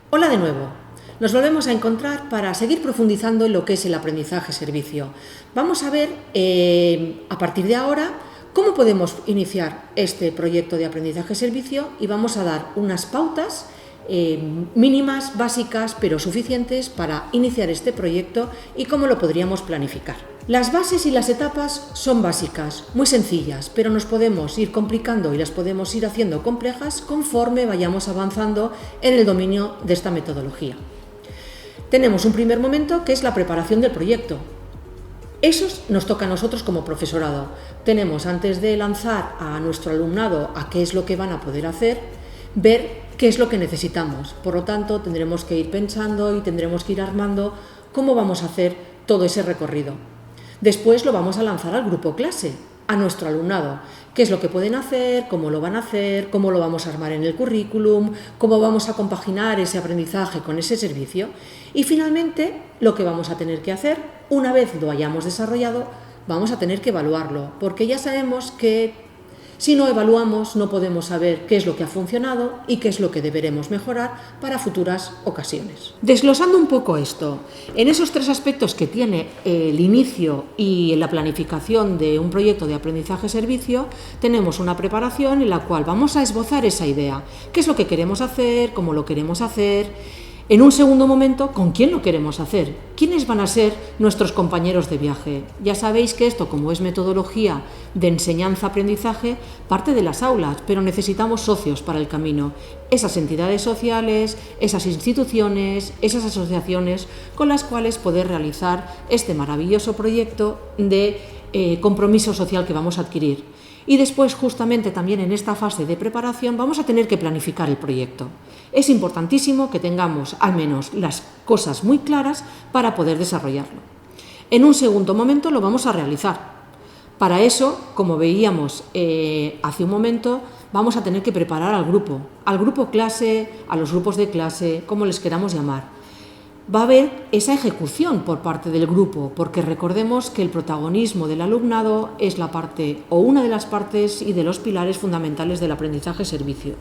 Hola de nuevo. Nos volvemos a encontrar para seguir profundizando en lo que es el aprendizaje-servicio. Vamos a ver, a partir de ahora, cómo podemos iniciar este proyecto de aprendizaje-servicio y vamos a dar unas pautas mínimas, básicas, pero suficientes para iniciar este proyecto y cómo lo podríamos planificar. Las bases y las etapas son básicas, muy sencillas, pero nos podemos ir complicando y las podemos ir haciendo complejas conforme vayamos avanzando en el dominio de esta metodología. Tenemos un primer momento que es la preparación del proyecto. Eso nos toca a nosotros como profesorado. Tenemos, antes de lanzar a nuestro alumnado a qué es lo que van a poder hacer, ver qué es lo que necesitamos. Por lo tanto, tendremos que ir pensando y tendremos que ir armando cómo vamos a hacer todo ese recorrido. Después lo vamos a lanzar al grupo clase, a nuestro alumnado. ¿Qué es lo que pueden hacer? ¿Cómo lo van a hacer? ¿Cómo lo vamos a armar en el currículum? ¿Cómo vamos a compaginar ese aprendizaje con ese servicio? Y finalmente, lo que vamos a tener que hacer, una vez lo hayamos desarrollado, vamos a tener que evaluarlo, porque ya sabemos que si no evaluamos no podemos saber qué es lo que ha funcionado y qué es lo que deberemos mejorar para futuras ocasiones. Desglosando un poco esto, en esos tres aspectos que tiene el inicio y la planificación de un proyecto de aprendizaje-servicio, tenemos una preparación en la cual vamos a esbozar esa idea. ¿Qué es lo que queremos hacer? ¿Cómo lo queremos hacer? En un segundo momento, ¿con quién lo queremos hacer? ¿Quiénes van a ser nuestros compañeros de viaje? Ya sabéis que esto, como es metodología de enseñanza-aprendizaje, parte de las aulas, pero necesitamos socios para el camino. Esas entidades sociales, esas instituciones, esas asociaciones con las cuales poder realizar este maravilloso proyecto de compromiso social que vamos a adquirir. Y después, justamente también en esta fase de preparación, vamos a tener que planificar el proyecto. Es importantísimo que tengamos al menos las cosas muy claras para poder desarrollarlo. En un segundo momento lo vamos a realizar. Para eso, como veíamos hace un momento, vamos a tener que preparar al grupo clase, a los grupos de clase, como les queramos llamar. Va a haber esa ejecución por parte del grupo, porque recordemos que el protagonismo del alumnado es la parte o una de las partes y de los pilares fundamentales del aprendizaje-servicio.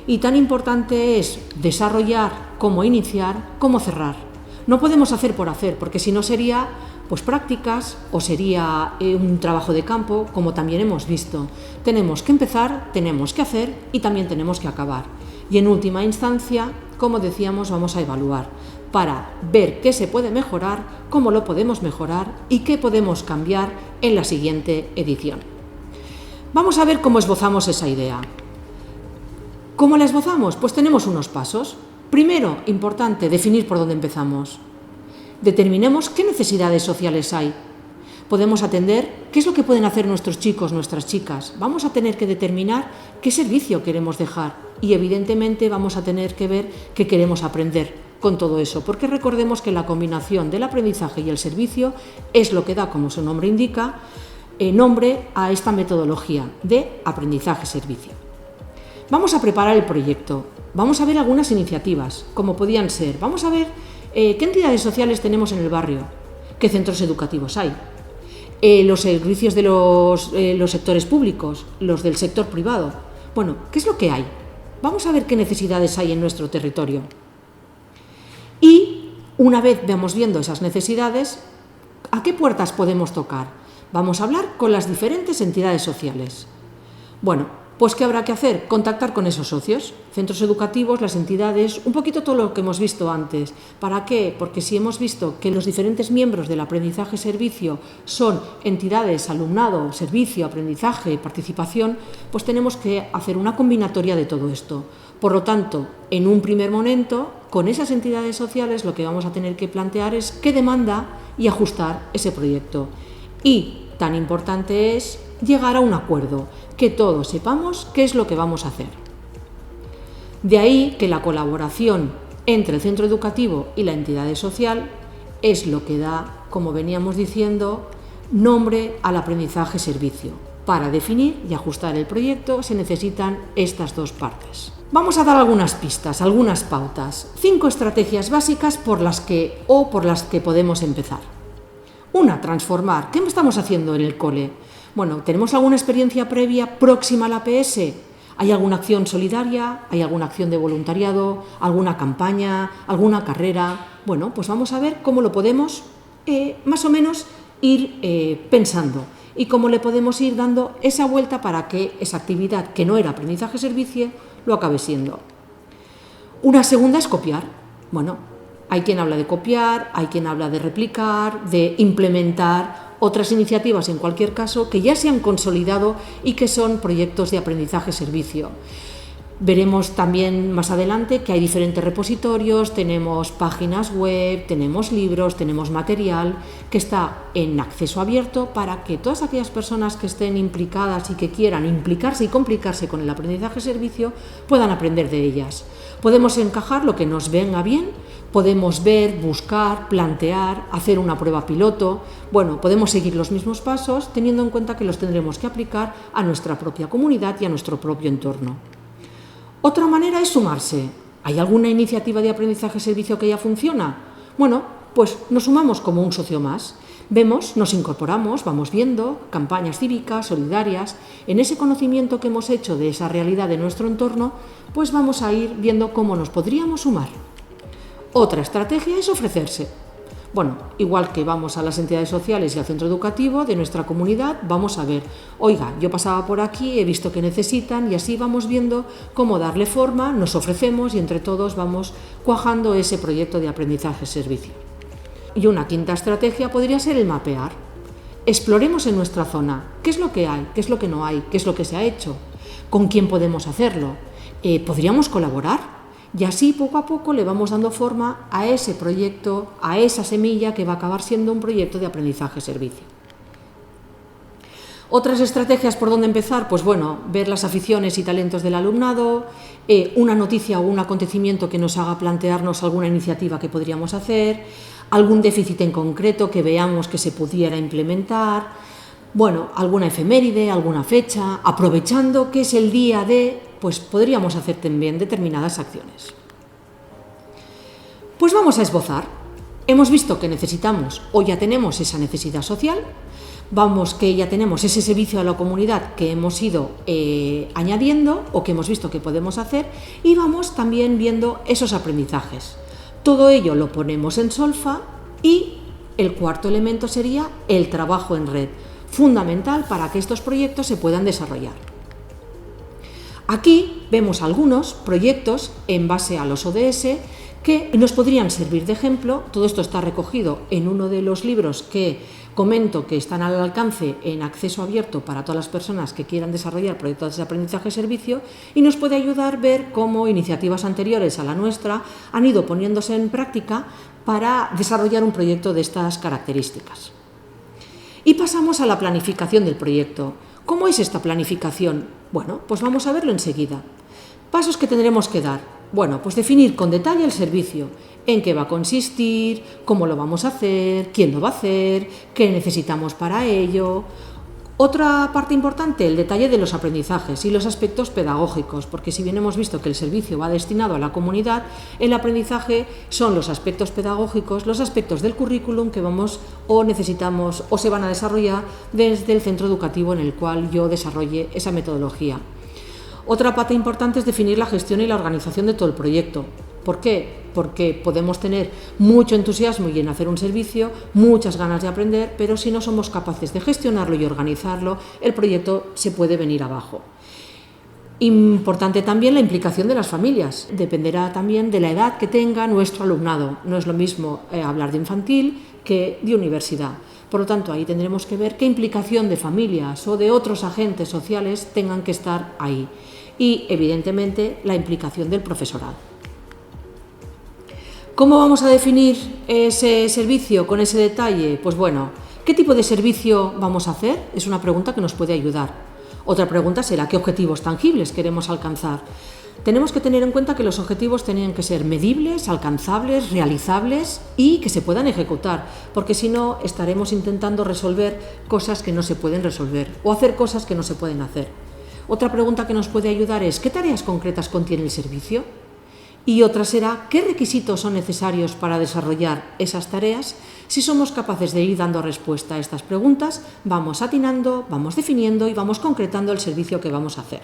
Y tan importante es desarrollar, cómo iniciar, cómo cerrar. No podemos hacer por hacer, porque si no sería pues prácticas o sería un trabajo de campo, como también hemos visto. Tenemos que empezar, tenemos que hacer y también tenemos que acabar. Y en última instancia, como decíamos, vamos a evaluar para ver qué se puede mejorar, cómo lo podemos mejorar y qué podemos cambiar en la siguiente edición. Vamos a ver cómo esbozamos esa idea. ¿Cómo la esbozamos? Pues tenemos unos pasos. Primero, importante, definir por dónde empezamos. Determinemos qué necesidades sociales hay. Podemos atender qué es lo que pueden hacer nuestros chicos, nuestras chicas. Vamos a tener que determinar qué servicio queremos dejar y evidentemente vamos a tener que ver qué queremos aprender con todo eso, porque recordemos que la combinación del aprendizaje y el servicio es lo que da, como su nombre indica, nombre a esta metodología de aprendizaje-servicio. Vamos a preparar el proyecto, vamos a ver algunas iniciativas, como podían ser, vamos a ver qué entidades sociales tenemos en el barrio, qué centros educativos hay, los servicios de los sectores públicos, los del sector privado. Bueno, ¿qué es lo que hay? Vamos a ver qué necesidades hay en nuestro territorio. Y una vez vamos viendo esas necesidades, ¿a qué puertas podemos tocar? Vamos a hablar con las diferentes entidades sociales. Bueno, pues ¿qué habrá que hacer? Contactar con esos socios, centros educativos, las entidades, un poquito todo lo que hemos visto antes. ¿Para qué? Porque si hemos visto que los diferentes miembros del aprendizaje-servicio son entidades, alumnado, servicio, aprendizaje, participación, pues tenemos que hacer una combinatoria de todo esto. Por lo tanto, en un primer momento, con esas entidades sociales lo que vamos a tener que plantear es qué demanda y ajustar ese proyecto. Y tan importante es llegar a un acuerdo, que todos sepamos qué es lo que vamos a hacer. De ahí que la colaboración entre el centro educativo y la entidad social es lo que da, como veníamos diciendo, nombre al aprendizaje-servicio. Para definir y ajustar el proyecto se necesitan estas dos partes. Vamos a dar algunas pistas, algunas pautas, 5 estrategias básicas por las que podemos empezar. Una, transformar. ¿Qué estamos haciendo en el cole? Bueno, ¿tenemos alguna experiencia previa próxima a la APS? ¿Hay alguna acción solidaria? ¿Hay alguna acción de voluntariado? ¿Alguna campaña? ¿Alguna carrera? Bueno, pues vamos a ver cómo lo podemos más o menos ir pensando y cómo le podemos ir dando esa vuelta para que esa actividad que no era aprendizaje-servicio lo acabe siendo. Una segunda es copiar. Bueno, hay quien habla de copiar, hay quien habla de replicar, de implementar otras iniciativas, en cualquier caso, que ya se han consolidado y que son proyectos de aprendizaje-servicio. Veremos también más adelante que hay diferentes repositorios, tenemos páginas web, tenemos libros, tenemos material que está en acceso abierto para que todas aquellas personas que estén implicadas y que quieran implicarse y complicarse con el aprendizaje-servicio puedan aprender de ellas. Podemos encajar lo que nos venga bien, podemos ver, buscar, plantear, hacer una prueba piloto. Bueno, podemos seguir los mismos pasos teniendo en cuenta que los tendremos que aplicar a nuestra propia comunidad y a nuestro propio entorno. Otra manera es sumarse. ¿Hay alguna iniciativa de aprendizaje-servicio que ya funciona? Bueno, pues nos sumamos como un socio más. Vemos, nos incorporamos, vamos viendo campañas cívicas, solidarias. En ese conocimiento que hemos hecho de esa realidad de nuestro entorno, pues vamos a ir viendo cómo nos podríamos sumar. Otra estrategia es ofrecerse. Bueno, igual que vamos a las entidades sociales y al centro educativo de nuestra comunidad, vamos a ver, oiga, yo pasaba por aquí, he visto que necesitan y así vamos viendo cómo darle forma, nos ofrecemos y entre todos vamos cuajando ese proyecto de aprendizaje-servicio. Y una quinta estrategia podría ser el mapear. Exploremos en nuestra zona qué es lo que hay, qué es lo que no hay, qué es lo que se ha hecho, con quién podemos hacerlo, ¿podríamos colaborar? Y así poco a poco le vamos dando forma a ese proyecto, a esa semilla que va a acabar siendo un proyecto de aprendizaje-servicio. Otras estrategias por dónde empezar, pues bueno, ver las aficiones y talentos del alumnado, una noticia o un acontecimiento que nos haga plantearnos alguna iniciativa que podríamos hacer, algún déficit en concreto que veamos que se pudiera implementar, bueno, alguna efeméride, alguna fecha, aprovechando que es el día de, pues podríamos hacer también determinadas acciones. Pues vamos a esbozar. Hemos visto que necesitamos o ya tenemos esa necesidad social, vamos que ya tenemos ese servicio a la comunidad que hemos ido añadiendo o que hemos visto que podemos hacer y vamos también viendo esos aprendizajes. Todo ello lo ponemos en solfa y el cuarto elemento sería el trabajo en red, fundamental para que estos proyectos se puedan desarrollar. Aquí vemos algunos proyectos en base a los ODS que nos podrían servir de ejemplo. Todo esto está recogido en uno de los libros que comento que están al alcance en acceso abierto para todas las personas que quieran desarrollar proyectos de aprendizaje-servicio y nos puede ayudar a ver cómo iniciativas anteriores a la nuestra han ido poniéndose en práctica para desarrollar un proyecto de estas características. Y pasamos a la planificación del proyecto. ¿Cómo es esta planificación? Bueno, pues vamos a verlo enseguida. Pasos que tendremos que dar. Bueno, pues definir con detalle el servicio, en qué va a consistir, cómo lo vamos a hacer, quién lo va a hacer, qué necesitamos para ello. Otra parte importante, el detalle de los aprendizajes y los aspectos pedagógicos, porque si bien hemos visto que el servicio va destinado a la comunidad, el aprendizaje son los aspectos pedagógicos, los aspectos del currículum que vamos o necesitamos o se van a desarrollar desde el centro educativo en el cual yo desarrolle esa metodología. Otra parte importante es definir la gestión y la organización de todo el proyecto. ¿Por qué? Porque podemos tener mucho entusiasmo y en hacer un servicio, muchas ganas de aprender, pero si no somos capaces de gestionarlo y organizarlo, el proyecto se puede venir abajo. Importante también la implicación de las familias. Dependerá también de la edad que tenga nuestro alumnado. No es lo mismo hablar de infantil que de universidad. Por lo tanto, ahí tendremos que ver qué implicación de familias o de otros agentes sociales tengan que estar ahí. Y, evidentemente, la implicación del profesorado. ¿Cómo vamos a definir ese servicio con ese detalle? Pues bueno, ¿qué tipo de servicio vamos a hacer? Es una pregunta que nos puede ayudar. Otra pregunta será ¿qué objetivos tangibles queremos alcanzar? Tenemos que tener en cuenta que los objetivos tienen que ser medibles, alcanzables, realizables y que se puedan ejecutar, porque si no estaremos intentando resolver cosas que no se pueden resolver o hacer cosas que no se pueden hacer. Otra pregunta que nos puede ayudar es ¿qué tareas concretas contiene el servicio? Y otra será ¿qué requisitos son necesarios para desarrollar esas tareas? Si somos capaces de ir dando respuesta a estas preguntas, vamos atinando, vamos definiendo y vamos concretando el servicio que vamos a hacer.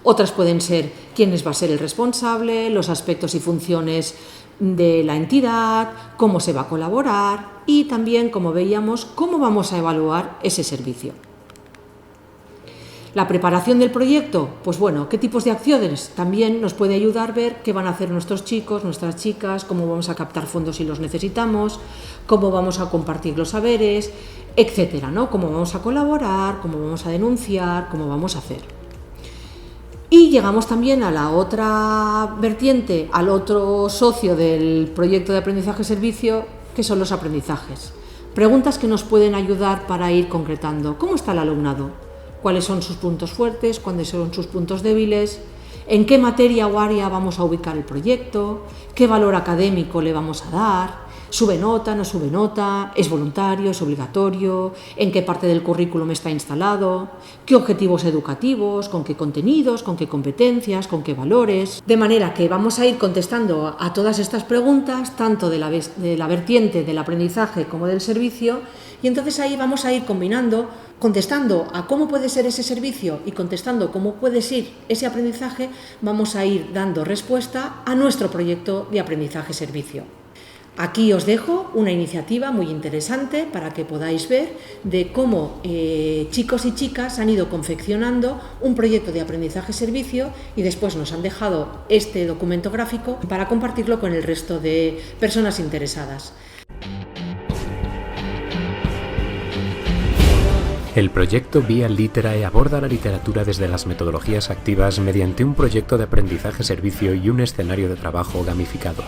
Otras pueden ser quién va a ser el responsable, los aspectos y funciones de la entidad, cómo se va a colaborar y también, como veíamos, cómo vamos a evaluar ese servicio. La preparación del proyecto, pues bueno, qué tipos de acciones también nos puede ayudar a ver qué van a hacer nuestros chicos, nuestras chicas, cómo vamos a captar fondos si los necesitamos, cómo vamos a compartir los saberes, etcétera, ¿no? Cómo vamos a colaborar, cómo vamos a denunciar, cómo vamos a hacer. Y llegamos también a la otra vertiente, al otro socio del proyecto de aprendizaje-servicio, que son los aprendizajes. Preguntas que nos pueden ayudar para ir concretando. ¿Cómo está el alumnado? ¿Cuáles son sus puntos fuertes? ¿Cuáles son sus puntos débiles? ¿En qué materia o área vamos a ubicar el proyecto? ¿Qué valor académico le vamos a dar? ¿Sube nota, no sube nota? ¿Es voluntario, es obligatorio? ¿En qué parte del currículum está instalado? ¿Qué objetivos educativos? ¿Con qué contenidos? ¿Con qué competencias? ¿Con qué valores? De manera que vamos a ir contestando a todas estas preguntas, tanto de la vertiente del aprendizaje como del servicio, y entonces ahí vamos a ir combinando, contestando a cómo puede ser ese servicio y contestando cómo puede ser ese aprendizaje, vamos a ir dando respuesta a nuestro proyecto de aprendizaje-servicio. Aquí os dejo una iniciativa muy interesante para que podáis ver de cómo chicos y chicas han ido confeccionando un proyecto de aprendizaje-servicio y después nos han dejado este documento gráfico para compartirlo con el resto de personas interesadas. El proyecto Via Literae aborda la literatura desde las metodologías activas mediante un proyecto de aprendizaje-servicio y un escenario de trabajo gamificado.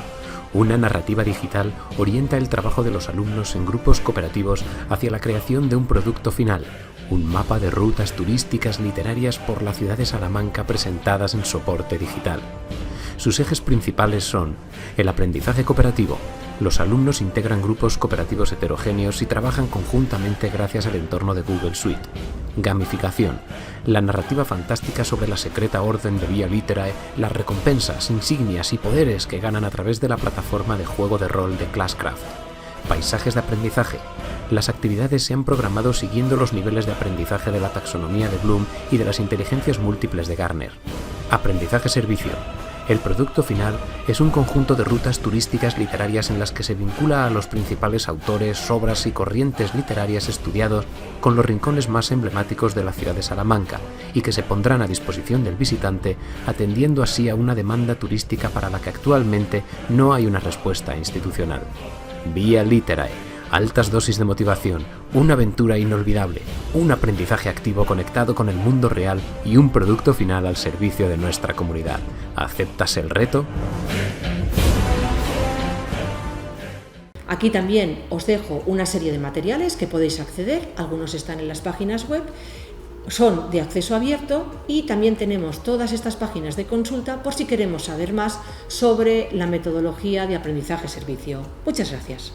Una narrativa digital orienta el trabajo de los alumnos en grupos cooperativos hacia la creación de un producto final, un mapa de rutas turísticas literarias por la ciudad de Salamanca presentadas en soporte digital. Sus ejes principales son el aprendizaje cooperativo. Los alumnos integran grupos cooperativos heterogéneos y trabajan conjuntamente gracias al entorno de Google Suite. Gamificación. La narrativa fantástica sobre la secreta orden de Via Literae, las recompensas, insignias y poderes que ganan a través de la plataforma de juego de rol de Classcraft. Paisajes de aprendizaje. Las actividades se han programado siguiendo los niveles de aprendizaje de la taxonomía de Bloom y de las inteligencias múltiples de Garner. Aprendizaje-servicio. El producto final es un conjunto de rutas turísticas literarias en las que se vincula a los principales autores, obras y corrientes literarias estudiados con los rincones más emblemáticos de la ciudad de Salamanca y que se pondrán a disposición del visitante, atendiendo así a una demanda turística para la que actualmente no hay una respuesta institucional. Via Literae. Altas dosis de motivación, una aventura inolvidable, un aprendizaje activo conectado con el mundo real y un producto final al servicio de nuestra comunidad. ¿Aceptas el reto? Aquí también os dejo una serie de materiales que podéis acceder, algunos están en las páginas web, son de acceso abierto y también tenemos todas estas páginas de consulta por si queremos saber más sobre la metodología de aprendizaje-servicio. Muchas gracias.